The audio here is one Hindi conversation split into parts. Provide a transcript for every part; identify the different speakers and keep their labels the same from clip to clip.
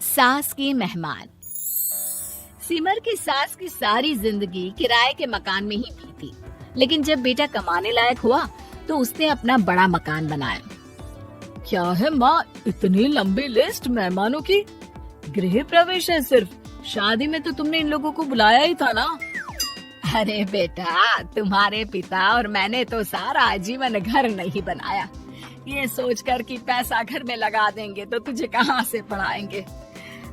Speaker 1: सास के मेहमान। सिमर की सास की सारी जिंदगी किराए के मकान में ही बीती, लेकिन जब बेटा कमाने लायक हुआ तो उसने अपना बड़ा मकान बनाया। क्या है माँ, इतनी लंबी लिस्ट मेहमानों की? गृह प्रवेश है सिर्फ, शादी में तो तुमने इन लोगों को बुलाया ही था ना। अरे बेटा, तुम्हारे पिता और मैंने तो सारा आजीवन घर नहीं बनाया, ये सोचकर कि पैसा घर में लगा देंगे तो तुझे कहाँ से पढ़ाएंगे।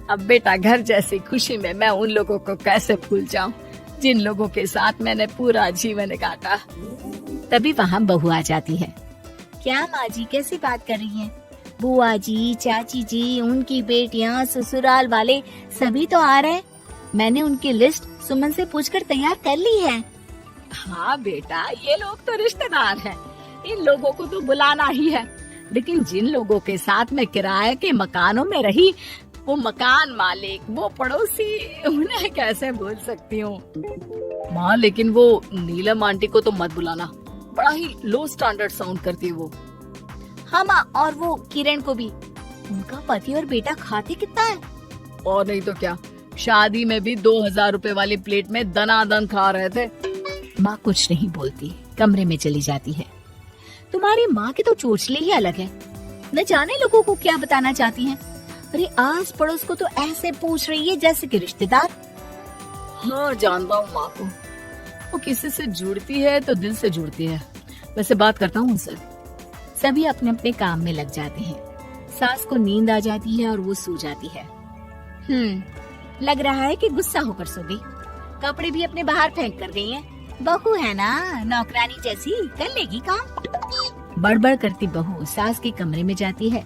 Speaker 1: अब बेटा, घर जैसी खुशी में मैं उन लोगों को कैसे भूल जाऊं जिन लोगों के साथ मैंने पूरा जीवन काटा। तभी वहाँ बहू आ जाती है। क्या माँ जी, कैसी बात कर रही हैं? बुआ जी, चाची जी, उनकी बेटियाँ, ससुराल वाले सभी तो आ रहे हैं। मैंने उनकी लिस्ट सुमन से पूछकर तैयार कर ली है। हाँ बेटा, ये लोग तो रिश्तेदार हैं, इन लोगों को तो बुलाना ही है, लेकिन जिन लोगों के साथ मैं किराए के मकानों में रही, वो मकान मालिक, वो पड़ोसी, उन्हें कैसे भूल सकती हूँ। माँ, लेकिन वो नीलम आंटी को तो मत बुलाना, बड़ा ही लो स्टैंडर्ड साउंड करती है वो। हाँ माँ, और वो किरण को भी। उनका पति और बेटा खाते कितना है। और नहीं तो क्या, शादी में भी 2000 रुपए वाली प्लेट में दनादन खा रहे थे। माँ कुछ नहीं बोलती, कमरे में चली जाती है। तुम्हारी माँ की तो चोचले ही अलग है, न जाने लोगों को क्या बताना चाहती हैं। अरे आस पड़ोस को तो ऐसे पूछ रही है जैसे कि रिश्तेदार। हाँ, जानता हूँ माँ को, वो किसी से जुड़ती है तो दिल से जुड़ती है। वैसे बात करता हूँ उनसे। सभी अपने अपने काम में लग जाते हैं। सास को नींद आ जाती है और वो सो जाती है। लग रहा है कि गुस्सा होकर सो गई। कपड़े भी अपने बाहर फेंक कर गई हैं। बहू है ना, नौकरानी जैसी, कर लेगी काम। बड़बड़ करती बहू सास के कमरे में जाती है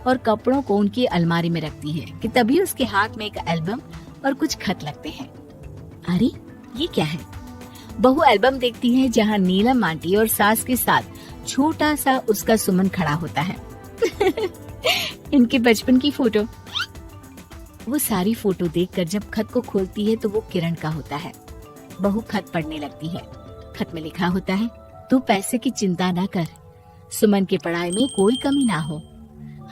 Speaker 1: और कपड़ों को उनकी अलमारी में रखती है कि तभी उसके हाथ में एक एल्बम और कुछ खत लगते हैं। अरे ये क्या है? बहू एल्बम देखती है जहाँ नीलम आंटी और सास के साथ छोटा सा उसका सुमन खड़ा होता है। इनके बचपन की फोटो। वो सारी फोटो देखकर जब खत को खोलती है तो वो किरण का होता है। बहू खत पढ़ने लगती है। खत में लिखा होता है, तू पैसे की चिंता ना कर, सुमन की पढ़ाई में कोई कमी ना हो,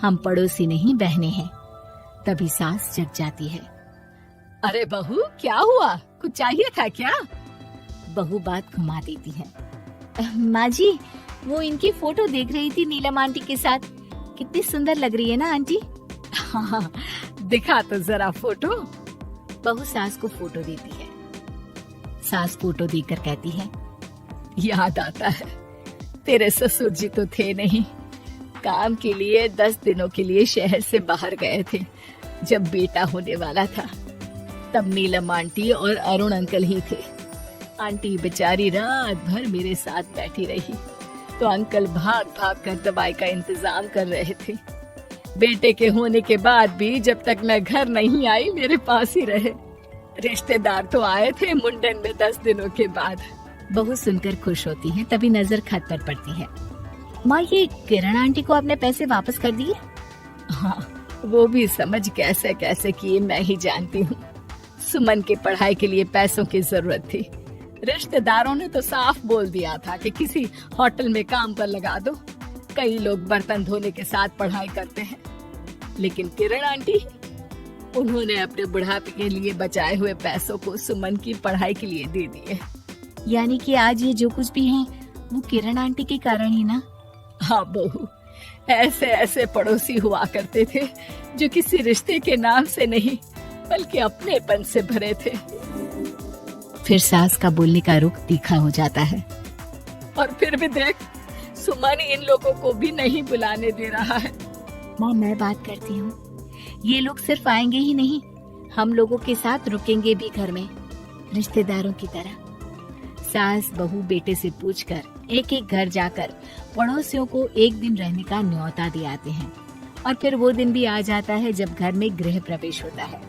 Speaker 1: हम पड़ोसी नहीं बहने हैं। तभी सास जग जाती है। अरे बहू, क्या हुआ? कुछ चाहिए था क्या? बहू बात घुमा देती है। माँ जी, वो इनकी फोटो देख रही थी नीलम आंटी के साथ। कितनी सुंदर लग रही है ना आंटी? हाँ, दिखा तो जरा फोटो। बहू सास को फोटो देती है। सास फोटो देखकर कहती है, याद आता है, तेरे ससुर जी तो थे नहीं, काम के लिए 10 दिनों के लिए शहर से बाहर गए थे। जब बेटा होने वाला था तब नीलम आंटी और अरुण अंकल ही थे। आंटी बेचारी रात भर मेरे साथ बैठी रही, तो अंकल भाग भाग कर दवाई का इंतजाम कर रहे थे। बेटे के होने के बाद भी जब तक मैं घर नहीं आई मेरे पास ही रहे। रिश्तेदार तो आए थे मुंडन में 10 दिनों के बाद। बहू सुनकर खुश होती है। तभी नजर खत पर पड़ती है। माँ, ये किरण आंटी को आपने पैसे वापस कर दिए? हाँ, वो भी समझ कैसे कैसे किए मैं ही जानती हूँ। सुमन की पढ़ाई के लिए पैसों की जरूरत थी। रिश्तेदारों ने तो साफ बोल दिया था कि किसी होटल में काम पर लगा दो। कई लोग बर्तन धोने के साथ पढ़ाई करते हैं, लेकिन किरण आंटी, उन्होंने अपने बुढ़ापे के लिए बचाए हुए पैसों को सुमन की पढ़ाई के लिए दे दिए। यानी कि आज ये जो कुछ भी है वो किरण आंटी के कारण ही ना? हाँ बहू, ऐसे ऐसे पड़ोसी हुआ करते थे जो किसी रिश्ते के नाम से नहीं बल्कि अपनेपन से भरे थे। फिर सास का बोलने का रुख तीखा हो जाता है। और फिर भी देख, सुमन इन लोगों को भी नहीं बुलाने दे रहा है। माँ, मैं बात करती हूँ, ये लोग सिर्फ आएंगे ही नहीं, हम लोगों के साथ रुकेंगे भी घर में, रिश्तेदारों की तरह। सास बहू बेटे से पूछकर एक एक घर जाकर पड़ोसियों को एक दिन रहने का न्योता दिलाते हैं। और फिर वो दिन भी आ जाता है जब घर में गृह प्रवेश होता है।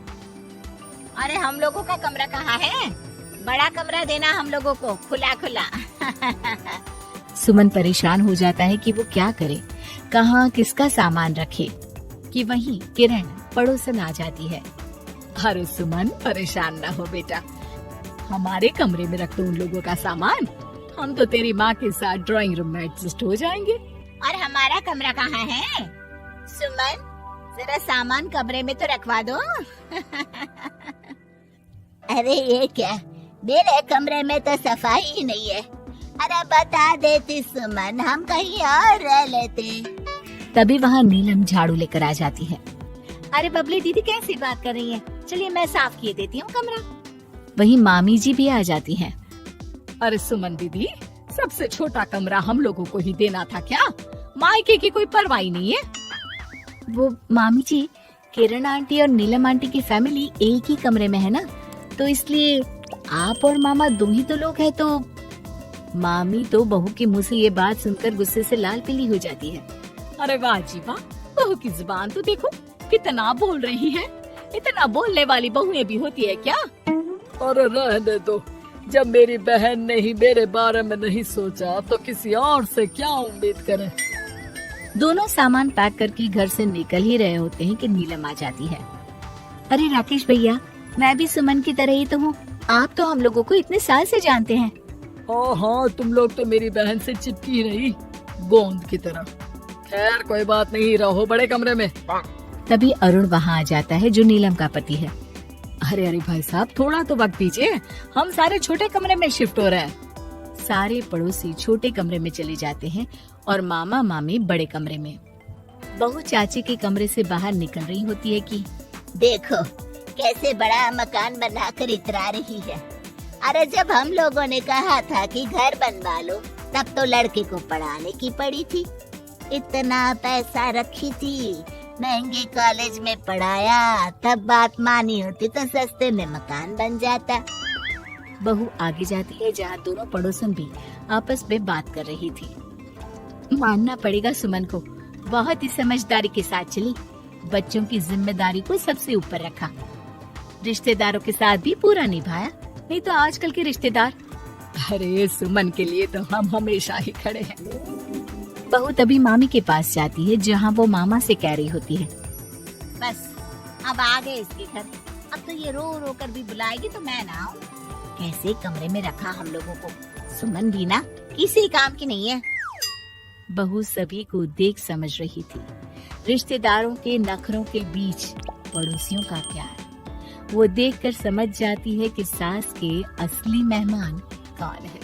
Speaker 1: अरे हम लोगों का कमरा कहाँ है? बड़ा कमरा देना हम लोगों को, खुला खुला। सुमन परेशान हो जाता है कि वो क्या करे, कहाँ किसका सामान रखे, कि वहीं किरण पड़ोसन आ जाती है। अरे सुमन, परेशान ना हो बेटा, हमारे कमरे में रख दो उन लोगों का सामान, हम तो तेरी माँ के साथ ड्राइंग रूम में एडजस्ट हो जाएंगे। और हमारा कमरा कहाँ है? सुमन,
Speaker 2: जरा सामान कमरे में तो रखवा दो। अरे ये क्या, मेरे कमरे में तो सफाई ही नहीं है। अरे बता देती सुमन, हम कहीं और रह लेते।
Speaker 1: तभी वहाँ नीलम झाड़ू लेकर आ जाती है।
Speaker 2: अरे बबली दीदी कैसी बात कर रही है, चलिए मैं साफ किए देती हूँ कमरा।
Speaker 1: वहीं मामी जी भी आ जाती हैं।
Speaker 3: अरे सुमन दीदी, सबसे छोटा कमरा हम लोगों को ही देना था क्या? मायके की कोई परवाह नहीं है।
Speaker 1: वो मामी जी, किरण आंटी और नीलम आंटी की फैमिली एक ही कमरे में है ना, तो इसलिए आप और मामा दो ही तो लोग हैं। तो मामी तो बहू के मुंह से ये बात सुनकर गुस्से से लाल पीली हो जाती है।
Speaker 3: अरे वाह जी वाह, बहू की जुबान तो देखो कितना बोल रही है। इतना बोलने वाली बहुएं भी होती है क्या? अरे रहने दो, जब मेरी बहन ने ही मेरे बारे में नहीं सोचा तो किसी और से क्या उम्मीद करें।
Speaker 1: दोनों सामान पैक करके घर से निकल ही रहे होते हैं कि नीलम आ जाती है। अरे राकेश भैया, मैं भी सुमन की तरह ही तो हूँ। आप तो हम लोगों को इतने साल से जानते हैं।
Speaker 3: हाँ, तुम लोग तो मेरी बहन से चिपकी रही गोंद की तरह। खैर कोई बात नहीं, रहो बड़े कमरे में।
Speaker 1: तभी अरुण वहाँ आ जाता है, जो नीलम का पति है।
Speaker 3: अरे भाई साहब, थोड़ा तो वक्त दीजिए, हम सारे छोटे कमरे में शिफ्ट हो रहे हैं।
Speaker 1: सारे पड़ोसी छोटे कमरे में चले जाते हैं और मामा मामी बड़े कमरे में। बहू चाची के कमरे से बाहर निकल रही होती है कि
Speaker 2: देखो कैसे बड़ा मकान बनाकर इतरा रही है। अरे जब हम लोगों ने कहा था कि घर बनवा लो, तब तो लड़के को पढ़ाने की पड़ी थी। इतना पैसा रखी थी, महंगे कॉलेज में पढ़ाया, तब बात मानी होती तो सस्ते में मकान बन जाता।
Speaker 1: बहू आगे जाती है, जहाँ दोनों पड़ोसन भी आपस में बात कर रही थी। मानना पड़ेगा सुमन को, बहुत ही समझदारी के साथ चली। बच्चों की जिम्मेदारी को सबसे ऊपर रखा, रिश्तेदारों के साथ भी पूरा निभाया। नहीं तो आजकल के रिश्तेदार।
Speaker 3: अरे सुमन के लिए तो हम हमेशा ही खड़े हैं।
Speaker 1: बहू तभी मामी के पास जाती है, जहाँ वो मामा से कह रही होती है,
Speaker 2: बस अब आ गए इसके घर। अब तो ये रो रो कर भी बुलाएगी तो मैं ना आऊं। कैसे कमरे में रखा हम लोगों को। सुमन भी ना किसी काम की नहीं है।
Speaker 1: बहू सभी को देख समझ रही थी। रिश्तेदारों के नखरों के बीच पड़ोसियों का प्यार। वो देखकर समझ जाती है कि सास के असली मेहमान कौन है।